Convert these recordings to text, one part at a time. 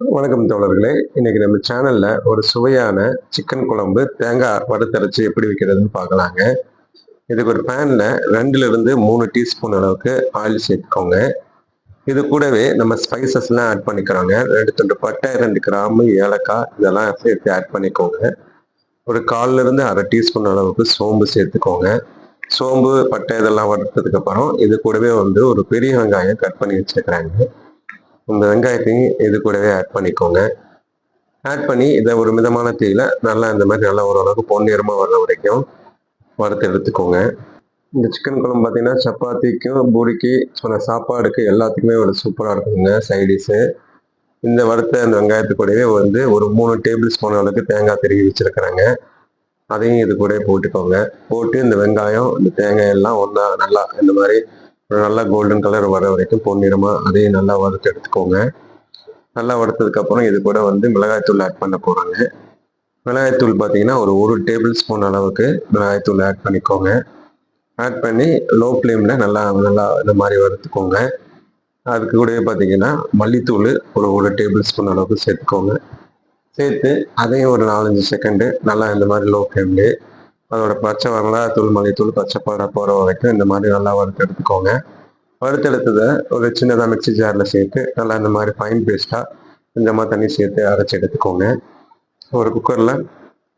வணக்கம் தோழர்களே. இன்னைக்கு நம்ம சேனல்ல ஒரு சுவையான சிக்கன் குழம்பு தேங்காய் வறுத்தரைச்சு எப்படி வைக்கிறதுன்னு பார்க்கலாங்க. இதுக்கு ஒரு பேன்ல 2 to 3 டீஸ்பூன் அளவுக்கு ஆயில் சேர்த்துக்கோங்க. இது கூடவே நம்ம ஸ்பைசஸ்லாம் ஆட் பண்ணிக்கிறோங்க. 2 துண்டு பட்டை, 2 கிராம்பு, ஏலக்காய் இதெல்லாம் சேர்த்து ஆட் பண்ணிக்கோங்க. ஒரு 1/4 டீஸ்பூன் அளவுக்கு சோம்பு சேர்த்துக்கோங்க. சோம்பு, பட்டை இதெல்லாம் வறுத்ததுக்கு அப்புறம் இது கூடவே ஒரு பெரிய வெங்காயம் கட் பண்ணி வச்சுருக்கிறேங்க. இந்த வெங்காயத்தையும் இது கூடவே ஆட் பண்ணிக்கோங்க. ஆட் பண்ணி இதை ஒரு மிதமான தீயில நல்லா இந்த மாதிரி நல்லா ஓரளவுக்கு பொன்னிறமா வர்ற வரைக்கும் வறுத்து எடுத்துக்கோங்க. இந்த சிக்கன் குழம்பு பார்த்தீங்கன்னா சப்பாத்திக்கும், பூரிக்கு, சாப்பாடுக்கு எல்லாத்துக்குமே ஒரு சூப்பராக இருக்குங்க சைடிஷு. இந்த வறுத்த அந்த வெங்காயத்து கூடவே ஒரு 3 டேபிள் ஸ்பூன் அளவுக்கு தேங்காய் திருவி வச்சிருக்கிறேங்க. அதையும் இது கூட போட்டுக்கோங்க. போட்டு இந்த வெங்காயம், இந்த தேங்காய் எல்லாம் ஒன்றா நல்லா இந்த மாதிரி நல்லா கோல்டன் கலர் வர வரைக்கும் பொன்னிறமா அதையும் நல்லா வறுத்து எடுத்துக்கோங்க. நல்லா வறுத்ததுக்கப்புறம் இது கூட மிளகாய்த்தூள் ஆட் பண்ண போகிறாங்க. மிளகாய்த்தூள் பார்த்தீங்கன்னா ஒரு டேபிள் ஸ்பூன் அளவுக்கு மிளகாய்த்தூள் ஆட் பண்ணிக்கோங்க. ஆட் பண்ணி லோ ஃப்ளேமில் நல்லா நல்லா இந்த மாதிரி வறுத்துக்கோங்க. அதுக்கு கூடவே பார்த்தீங்கன்னா மல்லித்தூள் ஒரு டேபிள் ஸ்பூன் அளவுக்கு சேர்த்துக்கோங்க. சேர்த்து அதையும் ஒரு 4-5 செகண்டு நல்லா இந்த மாதிரி லோ ஃப்ளேம்லேயே அதோட பச்சை மிளகாய்த்தூள், மல்லித்தூள், பச்சை பாடை போகிற வரைக்கும் இந்த மாதிரி நல்லா வறுத்து எடுத்துக்கோங்க. வறுத்தெடுத்ததை ஒரு சின்னதாக மிக்சி ஜாரில் சேர்த்து நல்லா இந்த மாதிரி ஃபைன் பேஸ்ட்டாக கொஞ்சமாக தண்ணி சேர்த்து அரைச்சி எடுத்துக்கோங்க. ஒரு குக்கரில்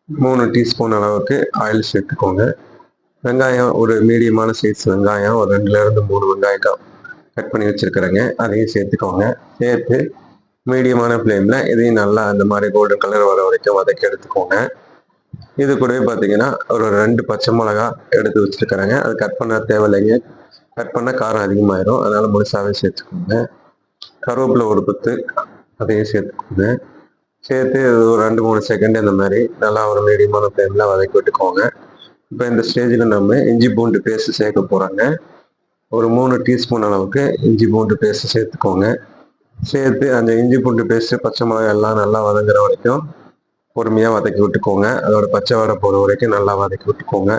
3 டீஸ்பூன் அளவுக்கு ஆயில் சேர்த்துக்கோங்க. வெங்காயம் ஒரு மீடியமான சைஸ் வெங்காயம் ஒரு 2-3 வெங்காயம் கட் பண்ணி வச்சுருக்கிறேங்க. அதையும் சேர்த்துக்கோங்க. சேர்த்து மீடியமான ஃப்ளேமில் இதையும் நல்லா அந்த மாதிரி கோல்டன் கலர் வர வரைக்கும் வதக்கி எடுத்துக்கோங்க. இது கூடவே பார்த்தீங்கன்னா ஒரு 2 பச்சை மிளகா எடுத்து வச்சுருக்கிறேங்க. அது கட் பண்ண தேவையில்லைங்க. கட் பண்ணால் காரம் அதிகமாகிடும். அதனால் முழுசாகவே சேர்த்துக்கோங்க. கருவேப்பிலை ஒரு கொத்து அதையும் சேர்த்துக்கோங்க. சேர்த்து ஒரு 2-3 செகண்ட் இந்த மாதிரி நல்லா ஒரு மீடியமான ஃப்ளேமில் வதக்கி விட்டுக்கோங்க. இப்போ இந்த ஸ்டேஜில் நம்ம இஞ்சி பூண்டு பேஸ்ட்டு சேர்க்க போகிறாங்க. ஒரு 3 டீஸ்பூன் அளவுக்கு இஞ்சி பூண்டு பேஸ்ட்டு சேர்த்துக்கோங்க. சேர்த்து அந்த இஞ்சி பூண்டு பேஸ்ட்டு, பச்சை மிளகாய் எல்லாம் நல்லா வதங்குற வரைக்கும் பொறுமையாக வதக்கி விட்டுக்கோங்க. அதோட பச்சை வாடை போகிற வரைக்கும் நல்லா வதக்கி விட்டுக்கோங்க.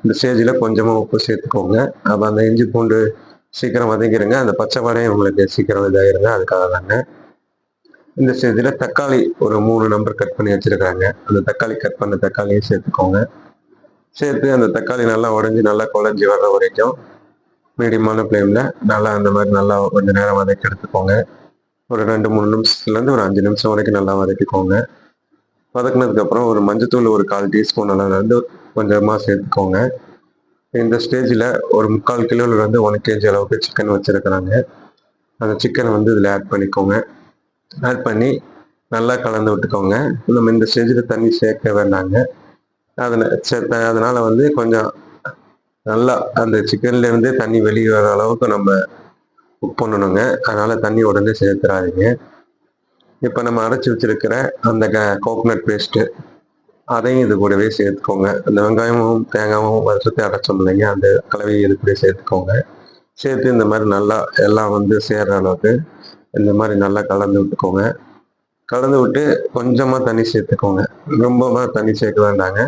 இந்த ஸ்டேஜில் கொஞ்சமாக உப்பு சேர்த்துக்கோங்க. அப்போ அந்த இஞ்சி பூண்டு சீக்கிரம் வதங்கிடுங்க. அந்த பச்சை வாடையும் உங்களுக்கு சீக்கிரம் இதாகிடுங்க. அதுக்காக தாங்க. இந்த ஸ்டேஜில் தக்காளி ஒரு 3 நம்பர் கட் பண்ணி வச்சுருக்காங்க. அந்த கட் பண்ண தக்காளியும் சேர்த்துக்கோங்க. சேர்த்து அந்த தக்காளி நல்லா உடஞ்சி நல்லா குழஞ்சி வர்ற வரைக்கும் மீடியமான ஃப்ளேமில் நல்லா அந்த மாதிரி நல்லா கொஞ்சம் நேரம் வதக்கி எடுத்துக்கோங்க. ஒரு 2-3 நிமிஷத்துலேருந்து ஒரு 5 நிமிஷம் வரைக்கும் நல்லா வதக்கிக்கோங்க. வதக்குனதுக்கப்புறம் ஒரு மஞ்சத்தூள் ஒரு 1/4 டீஸ்பூன் அளவுலேருந்து கொஞ்சமாக சேர்த்துக்கோங்க. இந்த ஸ்டேஜில் ஒரு 3/4 கிலோலேருந்து 1 kg அளவுக்கு சிக்கன் வச்சுருக்கிறாங்க. அந்த சிக்கனை இதில் ஆட் பண்ணிக்கோங்க. ஆட் பண்ணி நல்லா கலந்து விட்டுக்கோங்க. நம்ம இந்த ஸ்டேஜில் தண்ணி சேர்க்க வேண்டாங்க. அதனால் கொஞ்சம் நல்லா அந்த சிக்கன்லேருந்தே தண்ணி வெளியே வர அளவுக்கு நம்ம குக் பண்ணணுங்க. அதனால் தண்ணி உடனே சேர்த்துறாதீங்க. இப்போ நம்ம அரைச்சி வச்சுருக்கிற அந்த கோகோனட் பேஸ்ட்டு அதையும் இது கூடவே சேர்த்துக்கோங்க. அந்த வெங்காயமும் தேங்காயும் வறுத்து அரைச்சோம் இல்லைங்க, அந்த கலவையை இது கூட சேர்த்துக்கோங்க. சேர்த்து இந்த மாதிரி நல்லா எல்லாம் சேர்ற அளவுக்கு இந்த மாதிரி நல்லா கலந்து விட்டுக்கோங்க. கலந்து விட்டு கொஞ்சமாக தண்ணி சேர்த்துக்கோங்க. ரொம்பமாக தண்ணி சேர்க்க வேண்டாங்க.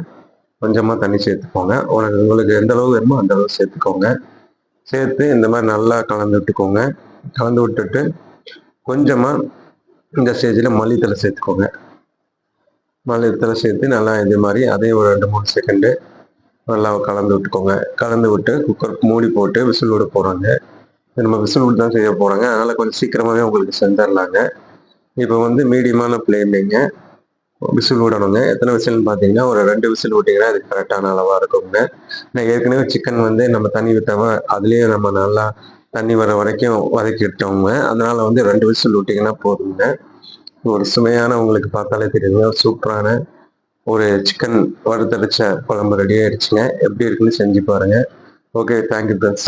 கொஞ்சமாக தண்ணி சேர்த்துக்கோங்க. உங்களுக்கு எந்த அளவு வேணுமோ அந்த அளவு சேர்த்துக்கோங்க. சேர்த்து இந்த மாதிரி நல்லா கலந்து விட்டுக்கோங்க. கலந்து விட்டுட்டு கொஞ்சமாக இந்த ஸ்டேஜில் மல்லித்தழை சேர்த்துக்கோங்க. மல்லித்தழை சேர்த்து நல்லா இது மாதிரி அதையும் ஒரு 2-3 செகண்டு நல்லா கலந்து விட்டுக்கோங்க. கலந்து விட்டு குக்கர் மூடி போட்டு விசில் விட போகிறாங்க. நம்ம விசில் விட்டு தான் செய்ய போகிறாங்க. அதனால் கொஞ்சம் சீக்கிரமாகவே உங்களுக்கு செஞ்சிடலாங்க. இப்போ மீடியமான ஃப்ளேமிங்க விசில் விடணுங்க. எத்தனை விசில்னு பார்த்தீங்கன்னா ஒரு 2 விசில் விட்டிங்கன்னா அது கரெக்டான அளவாக இருக்குங்க. நான் ஏற்கனவே சிக்கன் நம்ம தண்ணி விட்டாமல் அதுலேயே நம்ம நல்லா தண்ணி வர வரைக்கும் வதக்கிட்டோங்க. அதனால் 2 விசில் விட்டிங்கன்னா போதுங்க. ஒரு சுவையான உங்களுக்கு பார்த்தாலே தெரியுங்க சூப்பரான ஒரு சிக்கன் வறுத்தரைச்ச குழம்பு ரெடி ஆயிடுச்சுங்க. எப்படி இருக்குன்னு செஞ்சு பாருங்கள். Okay, thank you friends.